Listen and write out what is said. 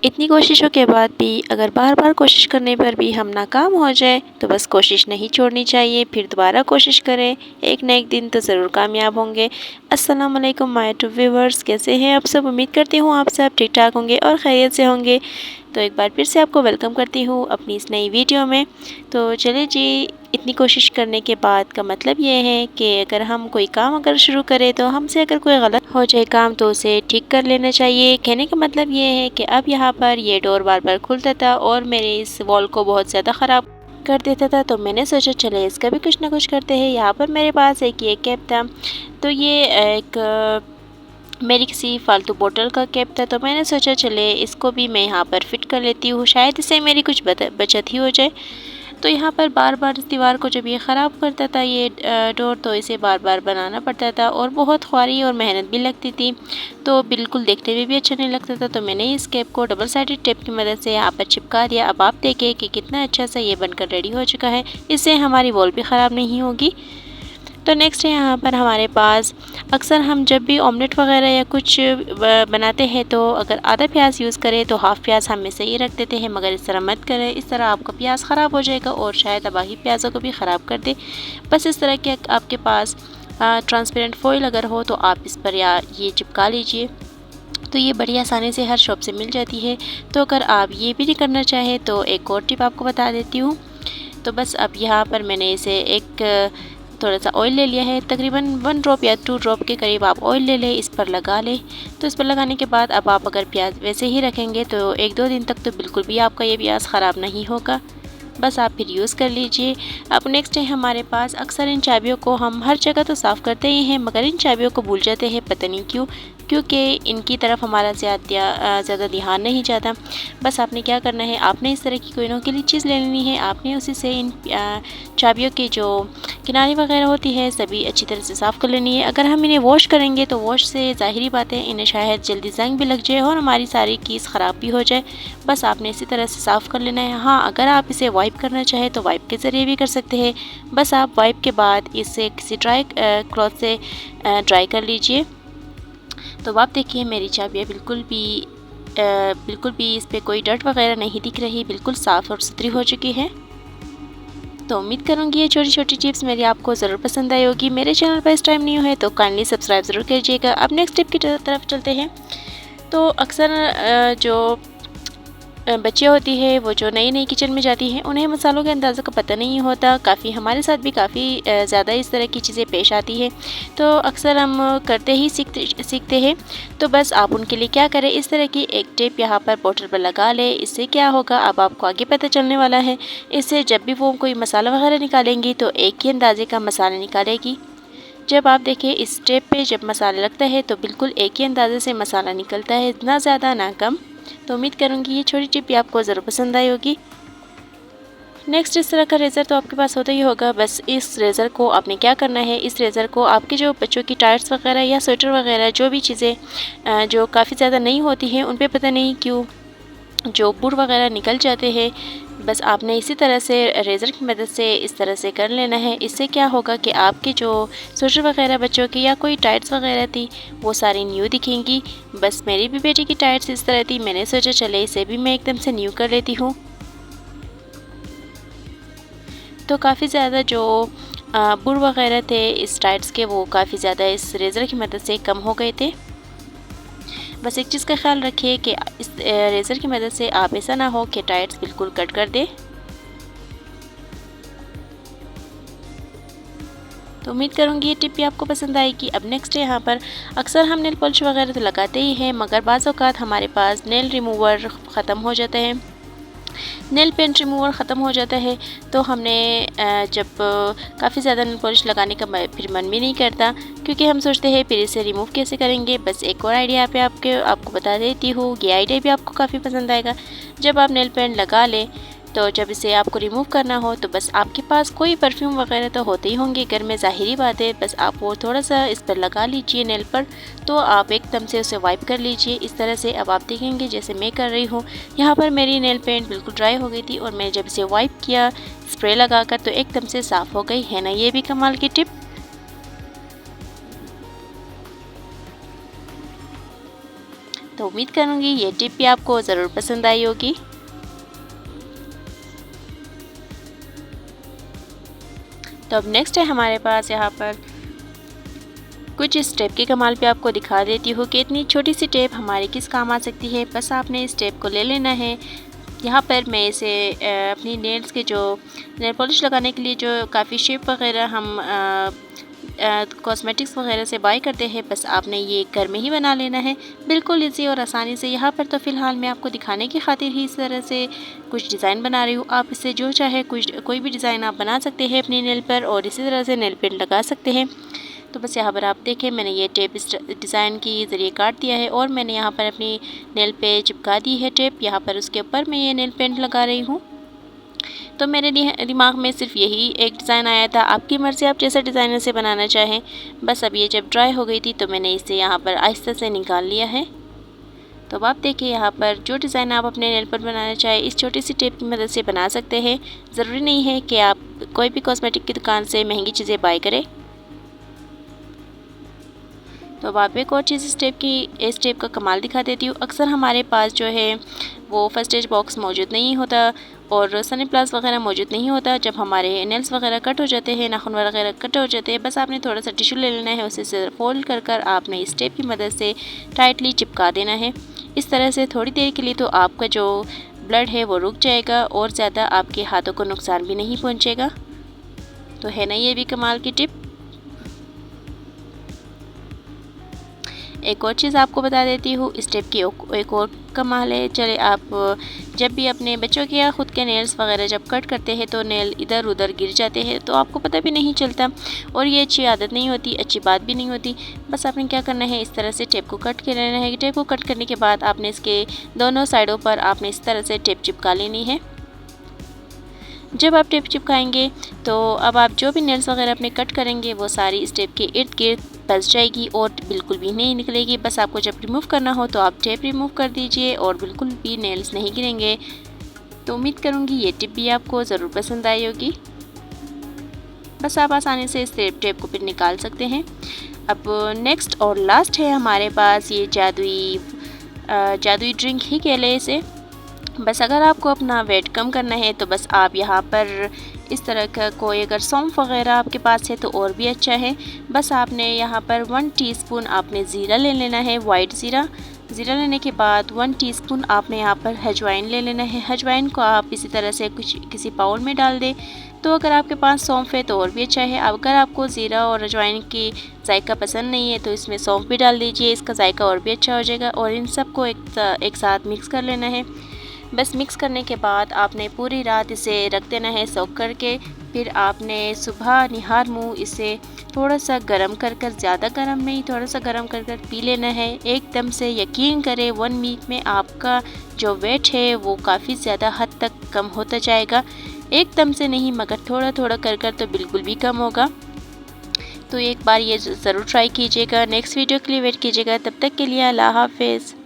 इतनी कोशिशों के बाद भी अगर बार बार कोशिश करने पर भी हम नाकाम हो जाए तो बस कोशिश नहीं छोड़नी चाहिए, फिर दोबारा कोशिश करें। एक न एक दिन तो ज़रूर कामयाब होंगे। अस्सलाम वालेकुम माय टू व्यूवर्स, कैसे हैं आप सब? उम्मीद करती हूँ आप सब ठीक ठाक होंगे और खैरियत से होंगे। तो एक बार फिर से आपको वेलकम करती हूँ अपनी इस नई वीडियो में। तो चलिए जी, इतनी कोशिश करने के बाद का मतलब ये है कि अगर हम कोई काम अगर शुरू करें तो हमसे अगर कोई गलत हो जाए काम तो उसे ठीक कर लेना चाहिए। कहने का मतलब ये है कि अब यहाँ पर ये डोर बार बार खुलता था और मेरे इस वॉल को बहुत ज़्यादा ख़राब कर देता था, तो मैंने सोचा चले इसका भी कुछ ना कुछ करते हैं। यहाँ पर मेरे पास एक ये कैप था, तो ये एक मेरी किसी फालतू बोतल का कैप था, तो मैंने सोचा चले इसको भी मैं यहाँ पर फिट कर लेती हूँ, शायद इससे मेरी कुछ बचत ही हो जाए। तो यहाँ पर बार बार इस दीवार को जब ये ख़राब करता था ये डोर, तो इसे बार बार बनाना पड़ता था और बहुत ख्वारी और मेहनत भी लगती थी, तो बिल्कुल देखने में भी अच्छा नहीं लगता था। तो मैंने इस कैप को डबल साइडेड टेप की मदद से यहाँ पर चिपका दिया। अब आप देखें कि कितना अच्छा सा ये बनकर रेडी हो चुका है। इससे हमारी वॉल भी ख़राब नहीं होगी। तो नेक्स्ट है यहाँ पर हमारे पास, अक्सर हम जब भी ऑमलेट वगैरह या कुछ बनाते हैं तो अगर आधा प्याज यूज़ करें तो हाफ़ प्याज हम इसे ही रख देते हैं, मगर इस तरह मत करें। इस तरह आपका प्याज ख़राब हो जाएगा और शायद बाकी प्याज़ों को भी ख़राब कर दे। बस इस तरह के आपके पास ट्रांसपेरेंट फॉइल अगर हो तो आप इस पर या ये चिपका लीजिए, तो ये बड़ी आसानी से हर शॉप से मिल जाती है। तो अगर आप ये भी नहीं करना चाहें तो एक और टिप आपको बता देती हूँ। तो बस अब यहाँ पर मैंने इसे एक थोड़ा सा ऑयल ले लिया है, तकरीबन 1 ड्रॉप या 2 ड्रॉप के करीब आप ऑयल ले लें, इस पर लगा लें। तो इस पर लगाने के बाद अब आप अगर प्याज वैसे ही रखेंगे तो 1-2 दिन तक तो बिल्कुल भी आपका ये प्याज ख़राब नहीं होगा। बस आप फिर यूज़ कर लीजिए। अब नेक्स्ट है हमारे पास, अक्सर इन चाबियों को हम हर जगह तो साफ़ करते ही हैं, मगर इन चाबियों को भूल जाते हैं, पता नहीं क्यों, क्योंकि इनकी तरफ हमारा ज़्यादा ध्यान नहीं जाता। बस आपने क्या करना है, आपने इस तरह की कोई नोकीली चीज़ ले लेनी है, आपने उसी से इन चाबियों की जो किनारी वगैरह होती है सभी अच्छी तरह से साफ़ कर लेनी है। अगर हम इन्हें वॉश करेंगे तो वॉश से ज़ाहिरी बात है इन्हें शायद जल्दी ज़ंग भी लग जाए और हमारी सारी कीज़ ख़राब भी हो जाए। बस आपने इसी तरह से साफ़ कर लेना है। हाँ, अगर आप इसे वाइप करना चाहें तो वाइप के ज़रिए भी कर सकते हैं। बस आप वाइप के बाद इसे किसी ड्राई क्लॉथ से ड्राई कर लीजिए। तो आप देखिए मेरी चाबियाँ बिल्कुल भी इस पर कोई डर्ट वगैरह नहीं दिख रही, बिल्कुल साफ़ और सुथरी हो चुकी है। तो उम्मीद करूँगी ये छोटी छोटी टिप्स मेरी आपको ज़रूर पसंद आई होगी। मेरे चैनल पर इस टाइम न्यू है तो काइंडली सब्सक्राइब ज़रूर कीजिएगा। अब नेक्स्ट टिप की तरफ चलते हैं। तो अक्सर जो बच्चे होती है वो जो नई किचन में जाती हैं उन्हें मसालों के अंदाज़े का पता नहीं होता। हमारे साथ भी काफ़ी ज़्यादा इस तरह की चीज़ें पेश आती है, तो अक्सर हम करते ही सीखते हैं। तो बस आप उनके लिए क्या करें, इस तरह की एक टेप यहाँ पर बोतल पर लगा लें। इससे क्या होगा अब आपको आगे पता चलने वाला है। इससे जब भी वो कोई मसाला वगैरह निकालेंगी तो एक ही अंदाजे का मसाला निकालेगी। जब आप देखें इस टेप पे जब मसाला लगता है तो बिल्कुल एक ही अंदाजे से मसाला निकलता है, ना ज़्यादा ना कम। तो उम्मीद करूँगी ये छोटी टिप भी आपको ज़रूर पसंद आई होगी। नेक्स्ट, इस तरह का रेज़र तो आपके पास होता ही होगा। बस इस रेज़र को आपने क्या करना है, इस रेज़र को आपके जो बच्चों की टायर्स वगैरह या स्वेटर वगैरह जो भी चीज़ें जो काफ़ी ज़्यादा नहीं होती हैं उन पे पता नहीं क्यों जो बुर वगैरह निकल जाते हैं, बस आपने इसी तरह से रेज़र की मदद से इस तरह से कर लेना है। इससे क्या होगा कि आपके जो स्वेटर वगैरह बच्चों की या कोई टाइट्स वगैरह थी वो सारी न्यू दिखेंगी। बस मेरी भी बेटी की टाइट्स इस तरह थी, मैंने सोचा चले इसे भी मैं एकदम से न्यू कर लेती हूँ। तो काफ़ी ज़्यादा जो बुर वगैरह थे इस टाइट्स के वो काफ़ी ज़्यादा इस रेज़र की मदद से कम हो गए थे। बस एक चीज़ का ख्याल रखिए कि इस रेज़र की मदद से आप ऐसा ना हो कि टाइट्स बिल्कुल कट कर दे। तो उम्मीद करूँगी ये टिप भी आपको पसंद आएगी। अब नेक्स्ट है यहाँ पर, अक्सर हम नेल पॉलिश वगैरह तो लगाते ही हैं, मगर बाज़ औक़ात हमारे पास नेल रिमूवर ख़त्म हो जाता है, नेल पेंट रिमूवर ख़त्म हो जाता है। तो हमने जब काफ़ी ज़्यादा नेल पॉलिश लगाने का फिर मन भी नहीं करता, क्योंकि हम सोचते हैं फिर इसे रिमूव कैसे करेंगे। बस एक और आइडिया पे आपको बता देती हूँ, ये आइडिया भी आपको काफ़ी पसंद आएगा। जब आप नेल पेंट लगा लें तो जब इसे आपको रिमूव करना हो तो बस आपके पास कोई परफ्यूम वगैरह तो होते ही होंगे घर में, ज़ाहिरी बात है। बस आप वो थोड़ा सा इस पर लगा लीजिए नेल पर, तो आप एकदम से उसे वाइप कर लीजिए इस तरह से। अब आप देखेंगे जैसे मैं कर रही हूँ, यहाँ पर मेरी नेल पेंट बिल्कुल ड्राई हो गई थी और मैंने जब इसे वाइप किया स्प्रे लगाकर तो एकदम से साफ़ हो गई। है ना ये भी कमाल की टिप। तो उम्मीद करूँगी ये टिप भी आपको ज़रूर पसंद आई होगी। तो अब नेक्स्ट है हमारे पास यहाँ पर कुछ इस टेप के कमाल पे आपको दिखा देती हूँ कि इतनी छोटी सी टेप हमारे किस काम आ सकती है। बस आपने इस टेप को ले लेना है। यहाँ पर मैं इसे अपनी नेल्स के जो नेल पॉलिश लगाने के लिए जो काफ़ी शेप वगैरह हम कॉस्मेटिक्स वगैरह से बाय करते हैं, बस आपने ये घर में ही बना लेना है, बिल्कुल ईजी और आसानी से। यहाँ पर तो फ़िलहाल मैं आपको दिखाने की खातिर ही इस तरह से कुछ डिज़ाइन बना रही हूँ। आप इससे जो चाहे कोई भी डिज़ाइन आप बना सकते हैं अपनी नेल पर और इसी तरह से नेल पेंट लगा सकते हैं। तो बस यहाँ पर आप देखें, मैंने ये टेप इस डिज़ाइन की ज़रिए काट दिया है और मैंने यहाँ पर अपनी नेल पे चिपका दी है टेप। यहाँ पर उसके ऊपर मैं ये नेल पेंट लगा रही हूँ। तो मेरे दिमाग में सिर्फ यही एक डिज़ाइन आया था। आपकी मर्ज़ी, आप जैसा डिज़ाइन इसे बनाना चाहें। बस अब ये जब ड्राई हो गई थी तो मैंने इसे यहाँ पर आहिस्ता से निकाल लिया है। तो अब आप देखिए, यहाँ पर जो डिज़ाइन आप अपने नेल पर बनाना चाहें इस छोटी सी टेप की मदद से बना सकते हैं। ज़रूरी नहीं है कि आप कोई भी कॉस्मेटिक की दुकान से महंगी चीज़ें बाय करें। तो अब आप एक और चीज़ इस टेप का कमाल दिखा देती हूँ। अक्सर हमारे पास जो है वो फर्स्ट एज बॉक्स मौजूद नहीं होता और सनी प्लस वगैरह मौजूद नहीं होता। जब हमारे नेल्स वगैरह कट हो जाते हैं, नाखून वगैरह कट हो जाते हैं, बस आपने थोड़ा सा टिश्यू ले लेना है, उसे फोल्ड कर आपने इस टेप की मदद से टाइटली चिपका देना है। इस तरह से थोड़ी देर के लिए तो आपका जो ब्लड है वो रुक जाएगा और ज़्यादा आपके हाथों को नुकसान भी नहीं पहुँचेगा। तो है ना ये भी कमाल की टिप। एक और चीज़ आपको बता देती हूँ, इस टिप की एक और कमाल है। चले आप जब भी अपने बच्चों के या ख़ुद के नेल्स वगैरह जब कट करते हैं तो नेल इधर उधर गिर जाते हैं, तो आपको पता भी नहीं चलता और ये अच्छी आदत नहीं होती, अच्छी बात भी नहीं होती। बस आपने क्या करना है, इस तरह से टेप को कट कर लेना है। टेप को कट करने के बाद आपने इसके दोनों साइडों पर आपने इस तरह से टेप चिपका लेनी है। जब आप टेप चिपकाएंगे तो अब आप जो भी नेल्स वगैरह अपने कट करेंगे वो सारी इस टेप के इर्द गिर्द फंस जाएगी और बिल्कुल भी नहीं निकलेगी। बस आपको जब रिमूव करना हो तो आप टेप रिमूव कर दीजिए और बिल्कुल भी नेल्स नहीं गिरेंगे। तो उम्मीद करूँगी ये टिप भी आपको ज़रूर पसंद आई होगी। बस आप आसानी से इस टेप को फिर निकाल सकते हैं। अब नेक्स्ट और लास्ट है हमारे पास ये जादुई ड्रिंक ही कह लें इसे। बस अगर आपको अपना वेट कम करना है तो बस आप यहाँ पर इस तरह का कोई अगर सौंफ वगैरह आपके पास है तो और भी अच्छा है। बस आपने यहाँ पर 1 टीस्पून आपने ज़ीरा ले लेना है, वाइट ज़ीरा लेने के बाद 1 टीस्पून आपने यहाँ पर हजवाइन ले लेना है। हजवाइन को आप इसी तरह से किसी बाउल में डाल दें। तो अगर आपके पास सौंफ है तो और भी अच्छा है। अगर आपको ज़ीरा और अजवाइन की जायका पसंद नहीं है तो इसमें सौंफ भी डाल दीजिए, इसका जायका और भी अच्छा हो जाएगा। और इन सबको एक साथ मिक्स कर लेना है। बस मिक्स करने के बाद आपने पूरी रात इसे रख देना है सोक करके। फिर आपने सुबह निहार मुँह इसे थोड़ा सा गर्म कर ज़्यादा गर्म नहीं, थोड़ा सा गर्म कर पी लेना है। एकदम से यकीन करें 1 वीक में आपका जो वेट है वो काफ़ी ज़्यादा हद तक कम होता जाएगा। एकदम से नहीं मगर थोड़ा थोड़ा कर तो बिल्कुल भी कम होगा। तो एक बार ये ज़रूर ट्राई कीजिएगा। नेक्स्ट वीडियो के लिए वेट कीजिएगा। तब तक के लिए अल्लाह हाफ़िज़।